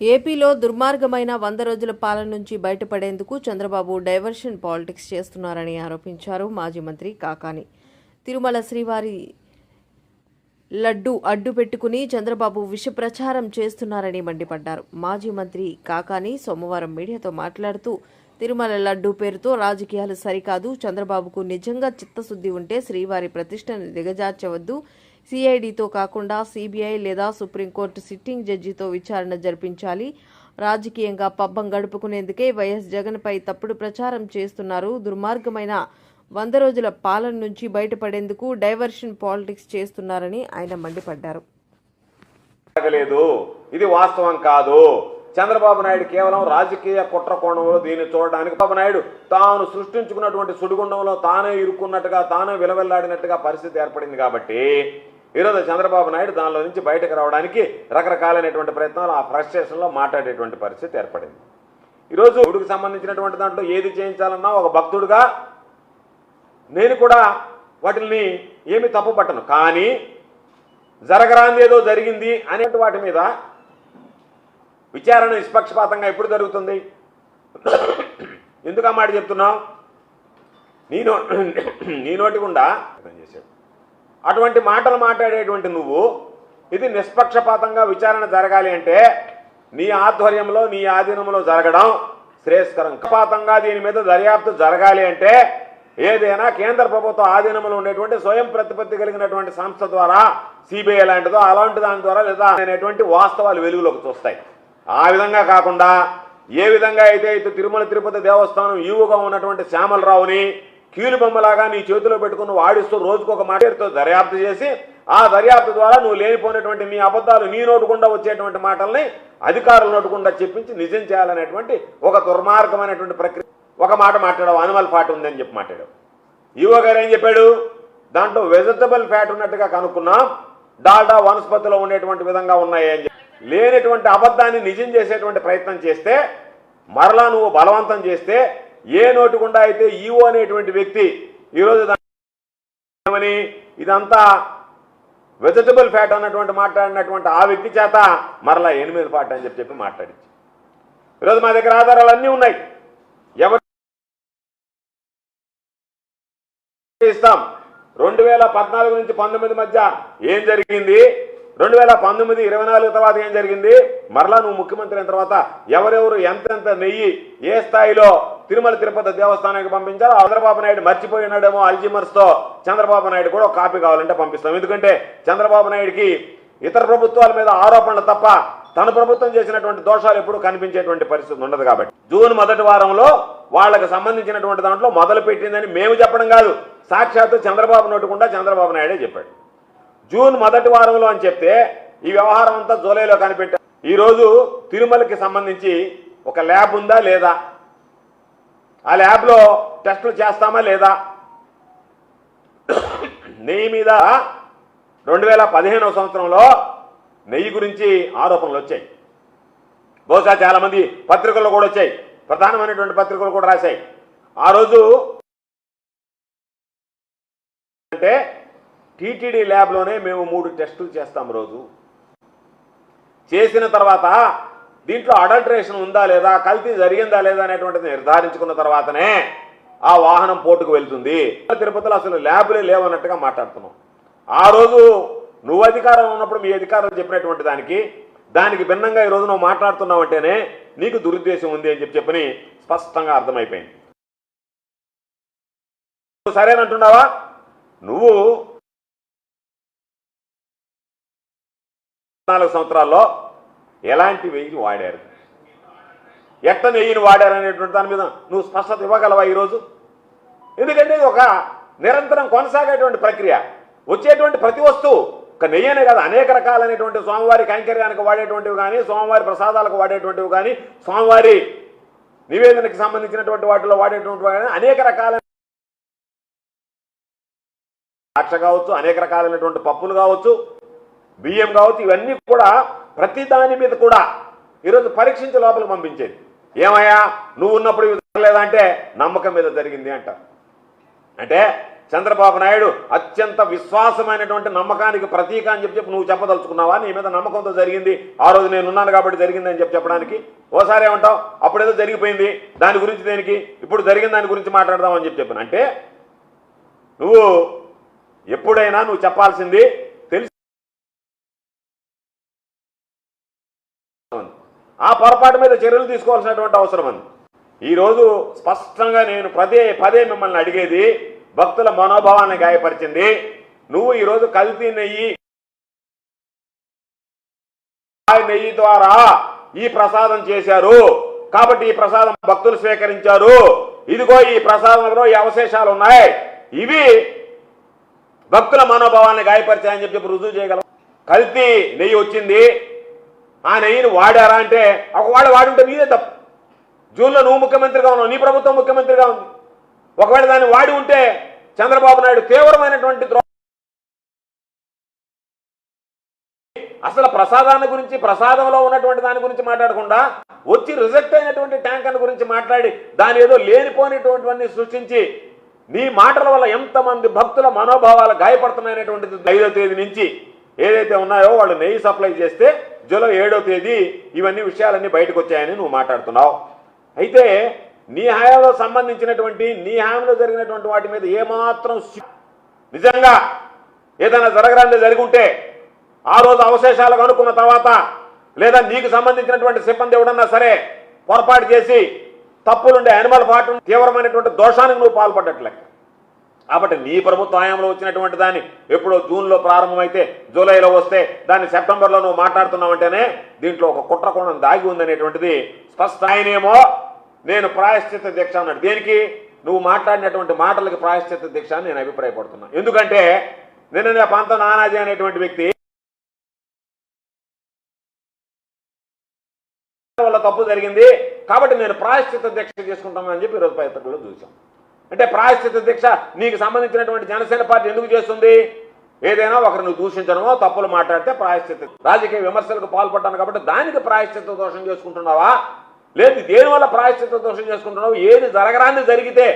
ఏపీలో దుర్మార్గమైన 100 రోజుల పాలన నుంచి బయటపడేందుకు చంద్రబాబు డైవర్షన్ పాలిటిక్స్ చేస్తున్నారని ఆరోపించారు మాజీ మంత్రి కాకాని. తిరుమల శ్రీవారి లడ్డు అడ్డు పెట్టుకుని చంద్రబాబు విష ప్రచారం చేస్తున్నారని మండిపడ్డారు. మాజీ మంత్రి కాకాని సోమవారం మీడియాతో మాట్లాడుతూ తిరుమల లడ్డు పేరుతో రాజకీయాలు సరికాదు, చంద్రబాబుకు నిజంగా చిత్తశుద్ధి ఉంటే శ్రీవారి ప్రతిష్టను దిగజార్చవద్దు, సిఐడితో కాకుండా సిబిఐ లేదా సుప్రీంకోర్టు సిట్టింగ్ జడ్జితో విచారణ జరిపించాలి, రాజకీయంగా పబ్బం గడుపుకునేందుకే వైఎస్ జగన్పై తప్పుడు ప్రచారం చేస్తున్నారు, దుర్మార్గమైన 100 రోజుల పాలన నుంచి బయటపడేందుకు డైవర్షన్ పాలిటిక్స్ చేస్తున్నారని ఆయన మండిపడ్డారు. ఇది వాస్తవం కాదు. చంద్రబాబు నాయుడు కేవలం రాజకీయ కుట్ర కోణంలో దీన్ని చూడడానికి బాబు నాయుడు తాను సృష్టించుకున్నటువంటి సుడిగుండంలో తానే ఇరుక్కున్నట్టుగా తానే విలవెల్లాడినట్టుగా పరిస్థితి ఏర్పడింది. కాబట్టి ఈరోజు చంద్రబాబు నాయుడు దానిలో నుంచి బయటకు రావడానికి రకరకాలైనటువంటి ప్రయత్నాలు ఆ ఫ్రస్ట్రేషన్లో మాట్లాడేటువంటి పరిస్థితి ఏర్పడింది. ఈరోజు గుడికి సంబంధించినటువంటి దాంట్లో ఏది చేయించాలన్నా ఒక భక్తుడుగా నేను కూడా వాటిని ఏమి తప్పు పట్టను. కానీ జరగరాంది ఏదో జరిగింది అనే వాటి మీద విచారణ నిష్పక్షపాతంగా ఎప్పుడు జరుగుతుంది? ఎందుకు ఆ మాట చెప్తున్నావు? నీ నోటి గుండా చేశాడు అటువంటి మాటలు మాట్లాడేటువంటి నువ్వు ఇది నిష్పక్షపాతంగా విచారణ జరగాలి అంటే నీ ఆధ్వర్యంలో నీ ఆధీనంలో జరగడం శ్రేయస్కరం. పక్షపాతంగా దీని మీద దర్యాప్తు జరగాలి అంటే ఏదైనా కేంద్ర ప్రభుత్వ ఆధీనంలో ఉండేటువంటి స్వయం ప్రతిపత్తి కలిగినటువంటి సంస్థ ద్వారా సిబిఐ లాంటిదో అలాంటి దాని ద్వారా లేదా అనేటువంటి వాస్తవాలు వెలుగులోకి చూస్తాయి. ఆ విధంగా కాకుండా ఏ విధంగా అయితే తిరుమల తిరుపతి దేవస్థానం ఈవుగా ఉన్నటువంటి శ్యామలరావుని కీలుబొమ్మలాగా నీ చేతిలో పెట్టుకుని వాడిస్తూ రోజుకొక మాటతో దర్యాప్తు చేసి ఆ దర్యాప్తు ద్వారా నువ్వు లేనిపోయినటువంటి నీ అబద్ధాలు నీ నోటుకుండా వచ్చేటువంటి మాటల్ని అధికారుల నోటుకుండా చెప్పించి నిజం చేయాలనేటువంటి ఒక దుర్మార్గమైనటువంటి ప్రక్రియ. ఒక మాట మాట్లాడావు, అనిమల్ ఫ్యాట్ ఉందని చెప్పి మాట్లాడావు. ఈవో గారు ఏం చెప్పాడు? దాంట్లో వెజిటబుల్ ఫ్యాట్ ఉన్నట్టుగా కనుక్కున్నాం, డాల్డా వనస్పతిలో ఉండేటువంటి విధంగా ఉన్నాయి అని చెప్పి లేనటువంటి అబద్ధాన్ని నిజం చేసేటువంటి ప్రయత్నం చేస్తే మరలా నువ్వు బలవంతం చేస్తే ఏ నోటుకుండా అయితే ఈవో అనేటువంటి వ్యక్తి ఈరోజు ఇదంతా వెజిటబుల్ ఫ్యాట్ అన్నటువంటి మాట్లాడినటువంటి ఆ వ్యక్తి చేత మరలా ఎనిమిది ఫ్యాట్ అని చెప్పి మాట్లాడించి ఈరోజు మా దగ్గర ఆధారాలు అన్నీ ఉన్నాయి. ఎవరు ఇస్తాం? 2014 నుంచి 19 మధ్య ఏం జరిగింది, 2019, 24 తర్వాత ఏం జరిగింది, మరలా నువ్వు ముఖ్యమంత్రి అయిన తర్వాత ఎవరెవరు ఎంతెంత నెయ్యి ఏ స్థాయిలో తిరుమల తిరుపతి దేవస్థానానికి పంపించారో చంద్రబాబు నాయుడు మర్చిపోయినాడేమో అల్జీమర్స్తో చంద్రబాబు నాయుడు కూడా ఒక కాపీ కావాలంటే పంపిస్తాం. ఎందుకంటే చంద్రబాబు నాయుడికి ఇతర ప్రభుత్వాల మీద ఆరోపణలు తప్ప తన ప్రభుత్వం చేసినటువంటి దోషాలు ఎప్పుడూ కనిపించేటువంటి పరిస్థితి ఉండదు. కాబట్టి జూన్ మొదటి వారంలో వాళ్ళకి సంబంధించినటువంటి దాంట్లో మొదలు పెట్టిందని మేము చెప్పడం కాదు, సాక్షాత్తు చంద్రబాబు నోటుకుండా చంద్రబాబు నాయుడే చెప్పాడు. జూన్ మొదటి వారంలో అని చెప్తే ఈ వ్యవహారం అంతా జూలైలో కనిపెట్టారు. ఈరోజు తిరుమలకి సంబంధించి ఒక ల్యాబ్ ఉందా లేదా, ఆ ల్యాబ్లో టెస్టులు చేస్తామా లేదా, నెయ్యి మీద 2015వ సంవత్సరంలో నెయ్యి గురించి ఆరోపణలు వచ్చాయి. బహుశా చాలామంది పత్రికల్లో కూడా వచ్చాయి, ప్రధానమైనటువంటి పత్రికలు కూడా రాశాయి. ఆ రోజు అంటే టీటీడీ ల్యాబ్లోనే మేము 3 టెస్టులు చేస్తాం. రోజు చేసిన తర్వాత దీంట్లో అడల్టరేషన్ ఉందా లేదా, కల్తీ జరిగిందా లేదా అనేటువంటిది నిర్ధారించుకున్న తర్వాతనే ఆ వాహనం పోర్టుకు వెళ్తుంది. తిరుపతిలో అసలు ల్యాబ్లే లేవన్నట్టుగా మాట్లాడుతున్నాం. ఆ రోజు నువ్వు అధికారం ఉన్నప్పుడు మీ అధికారులు చెప్పినటువంటి దానికి భిన్నంగా ఈరోజు నువ్వు మాట్లాడుతున్నావు అంటేనే నీకు దురుద్దేశం ఉంది అని చెప్పని స్పష్టంగా అర్థమైపోయింది. సరేనంటున్నావా? నువ్వు 4 సంవత్సరాల్లో ఎలాంటి నెయ్యి వాడారు, ఎట్ట నెయ్యిని వాడారు అనేటువంటి దాని మీద నువ్వు స్పష్టత ఇవ్వగలవా ఈరోజు? ఎందుకంటే ఇది ఒక నిరంతరం కొనసాగేటువంటి ప్రక్రియ. వచ్చేటువంటి ప్రతి వస్తువు ఒక నెయ్యనే కాదు, అనేక రకాలైనటువంటి స్వామివారి కైంకర్యానికి వాడేటువంటివి కానీ, స్వామివారి ప్రసాదాలకు వాడేటువంటివి కానీ, స్వామివారి నివేదనకి సంబంధించినటువంటి వాటిలో వాడేటువంటివి కానీ అనేక రకాల ద్రాక్ష కావచ్చు, అనేక రకాలైనటువంటి పప్పులు కావచ్చు, బియ్యం కావచ్చు, ఇవన్నీ కూడా ప్రతి దాని మీద కూడా ఈరోజు పరీక్షించి లోపలికి పంపించేది. ఏమయ్యా నువ్వు ఉన్నప్పుడు ఇది జరగలేదా అంటే నమ్మకం మీద జరిగింది అంటారు. అంటే చంద్రబాబు నాయుడు అత్యంత విశ్వాసమైనటువంటి నమ్మకానికి ప్రతీక అని చెప్పి నువ్వు చెప్పదలుచుకున్నావా? నీ మీద నమ్మకంతో జరిగింది, ఆ రోజు నేను ఉన్నాను కాబట్టి జరిగింది అని చెప్పడానికి ఓసారి ఏమంటావు, అప్పుడేదో జరిగిపోయింది దాని గురించి దేనికి, ఇప్పుడు జరిగిన దాని గురించి మాట్లాడదామని చెప్పాను. అంటే నువ్వు ఎప్పుడైనా నువ్వు చెప్పాల్సింది తెలిసి ఆ పొరపాటు మీద చర్యలు తీసుకోవాల్సినటువంటి అవసరం ఉంది. ఈరోజు స్పష్టంగా నేను పదే మిమ్మల్ని అడిగేది, భక్తుల మనోభావాన్ని గాయపరిచింది నువ్వు ఈరోజు కల్తీ నెయ్యి ద్వారా ఈ ప్రసాదం చేశారు కాబట్టి ఈ ప్రసాదం భక్తులు స్వీకరించారు, ఇదిగో ఈ ప్రసాదంలో ఈ అవశేషాలు ఉన్నాయి, ఇవి భక్తుల మనోభావాన్ని గాయపరిచాయని చెప్పి రుజువు చేయగలం. కల్తీ నెయ్యి వచ్చింది, ఆ నెయ్యిని వాడారా అంటే ఒకవేళ వాడుంటే నీదే తప్పు. జూన్లో నువ్వు ముఖ్యమంత్రిగా ఉన్నావు, నీ ప్రభుత్వం ముఖ్యమంత్రిగా ఉంది. ఒకవేళ దాన్ని వాడి ఉంటే చంద్రబాబు నాయుడు తీవ్రమైనటువంటి అసలు ప్రసాదాన్ని గురించి, ప్రసాదంలో ఉన్నటువంటి దాని గురించి మాట్లాడకుండా వచ్చి రిజెక్ట్ అయినటువంటి ట్యాంకర్ గురించి మాట్లాడి దాని ఏదో లేనిపోయినటువంటివన్నీ సృష్టించి నీ మాటల వల్ల ఎంతమంది భక్తుల మనోభావాలు గాయపడుతున్నాయనేటువంటిది 5వ తేదీ నుంచి ఏదైతే ఉన్నాయో వాళ్ళు నెయ్యి సప్లై చేస్తే జూలై 7వ తేదీ ఇవన్నీ విషయాలన్నీ బయటకు వచ్చాయని నువ్వు మాట్లాడుతున్నావు. అయితే నీ హామీలో సంబంధించినటువంటి నీ హామీలో జరిగినటువంటి వాటి మీద ఏమాత్రం నిజంగా ఏదైనా జరగరాంది జరిగి ఉంటే ఆ రోజు అవశేషాలు కనుక్కున్న తర్వాత లేదా నీకు సంబంధించినటువంటి సిబ్బంది ఎవడన్నా సరే పొరపాటు చేసి తప్పులుండే యానిమల్ ఫార్ట్ తీవ్రమైనటువంటి దోషానికి నువ్వు పాల్పడ్డట్లే. కాబట్టి నీ ప్రభుత్వ హయాంలో వచ్చినటువంటి దాన్ని ఎప్పుడో జూన్లో ప్రారంభమైతే జూలైలో వస్తే దాన్ని సెప్టెంబర్లో నువ్వు మాట్లాడుతున్నావంటేనే దీంట్లో ఒక కుట్రకోణం దాగి ఉందనేటువంటిది స్పష్ట. ఆయనేమో నేను ప్రాయశ్చిత్త దీక్ష అన్నాడు. దేనికి? నువ్వు మాట్లాడినటువంటి మాటలకి ప్రాయశ్చిత్త దీక్ష అని నేను అభిప్రాయపడుతున్నా. ఎందుకంటే నిన్న పంత నానాజీ అనేటువంటి వ్యక్తి వల్ల తప్పు జరిగింది కాబట్టి నేను ప్రాయశ్చిత్త దీక్ష చేసుకుంటానని చెప్పి ఈరోజు పత్రికలో చూసాం. అంటే ప్రాయశ్చిత్త దీక్ష నీకు సంబంధించినటువంటి జనసేన పార్టీ ఎందుకు చేస్తుంది? ఏదైనా ఒకరిని దూషించడమో తప్పులు మాట్లాడితే ప్రాయశ్చిత్త, రాజకీయ విమర్శలకు పాల్పడ్డాను కాబట్టి దానికి ప్రాయశ్చిత్త దోషం చేసుకుంటున్నావా? లేదు దేనివల్ల ప్రాయశ్చిత్త దోషం చేసుకుంటున్నావు? ఏది జరగరాంది జరిగితే